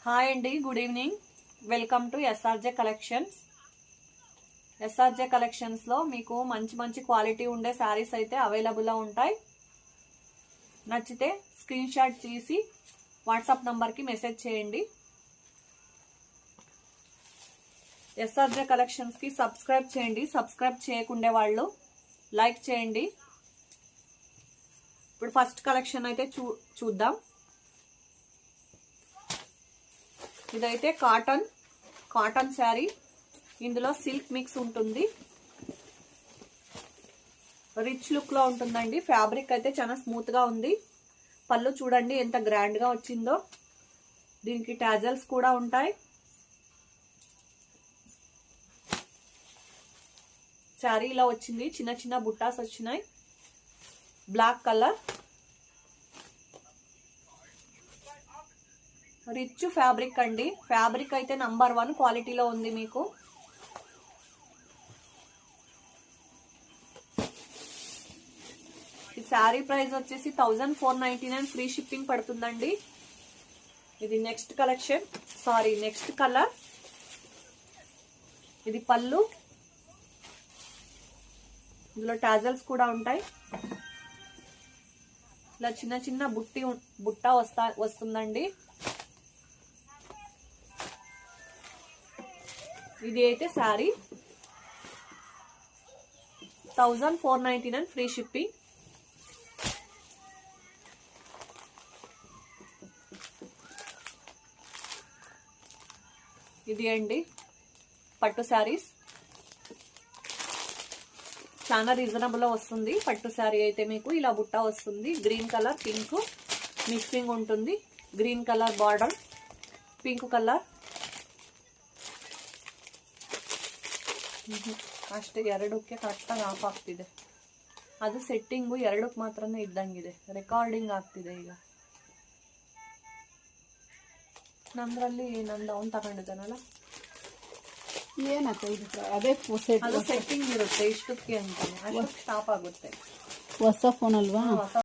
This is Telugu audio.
హాయ్ అండి, good evening. Welcome to SRJ collections. ఎస్ఆర్జే కలెక్షన్స్లో మీకు మంచి మంచి క్వాలిటీ ఉండే శారీస్ అయితే అవైలబుల్గా ఉంటాయి. నచ్చితే స్క్రీన్ షాట్ తీసి వాట్సాప్ నంబర్కి మెసేజ్ చేయండి. ఎస్ఆర్జే కలెక్షన్స్కి సబ్స్క్రైబ్ చేయండి. సబ్స్క్రైబ్ చేయకుండే వాళ్ళు లైక్ చేయండి. ఇప్పుడు ఫస్ట్ కలెక్షన్ అయితే చూద్దాం. ఇదైతే కాటన్ శారీ. ఇందులో సిల్క్ మిక్స్ ఉంటుంది. రిచ్ లుక్ లో ఉంటుందండి. ఫ్యాబ్రిక్ అయితే చాలా స్మూత్ గా ఉంది. పళ్ళు చూడండి ఎంత గ్రాండ్ గా వచ్చిందో. దీనికి టాజల్స్ కూడా ఉంటాయి. శారీ ఇలా వచ్చింది. చిన్న చిన్న బుట్టాస్ వచ్చినాయి. Black colour. రిచ్ ఫ్యాబ్రిక్ అండి. ఫ్యాబ్రిక్ అయితే నంబర్ 1 క్వాలిటీలో ఉంది మీకు. ఈ శారీ ప్రైస్ వచ్చేసి 1499 ఫ్రీ షిప్పింగ్ పడుతుందండి. ఇది నెక్స్ట్ కలర్. ఇది పళ్ళు. ఇందులో టాజల్స్ కూడా ఉంటాయి. ఇలా చిన్న చిన్న బుట్ట వస్తుందండి. ఇది అయితే శారీ 1499 ఫ్రీ షిప్పింగ్. ఇది అండి పట్టు శారీస్. చాలా రీజనబుల్ లో వస్తుంది. పట్టు శారీ అయితే మీకు ఇలా బుట్ట వస్తుంది. గ్రీన్ కలర్ పింక్ మిక్సింగ్ ఉంటుంది. Green colour border, pink colour. ಅಷ್ಟೇ ಎರಡಕ್ಕೆ ಕರೆಕ್ಟಾಗಿ ಆಫ್ ಆಗ್ತಿದೆ. ಅದು ಸೆಟ್ಟಿಂಗು ಎರಡಕ್ಕೆ ಮಾತ್ರನೇ ಇದ್ದಂಗಿದೆ. ರೆಕಾರ್ಡಿಂಗ್ ಆಗ್ತಿದೆ ಈಗ. ನಮ್ದ್ರಲ್ಲಿ ನಂದು ಅವ್ನು ತಗೊಂಡಿದ್ದಾನಲ್ಲ, ಏನಕ್ಕ ಇದು ಅದೇ ಅದು ಸೆಟ್ಟಿಂಗ್ ಇರುತ್ತೆ ಇಷ್ಟಕ್ಕೆ ಅಂತಾನೆ. ಅಷ್ಟಕ್ಕೆ ಸ್ಟಾಪ್ ಆಗುತ್ತೆ. ಹೊಸ ಫೋನ್ ಅಲ್ವಾ?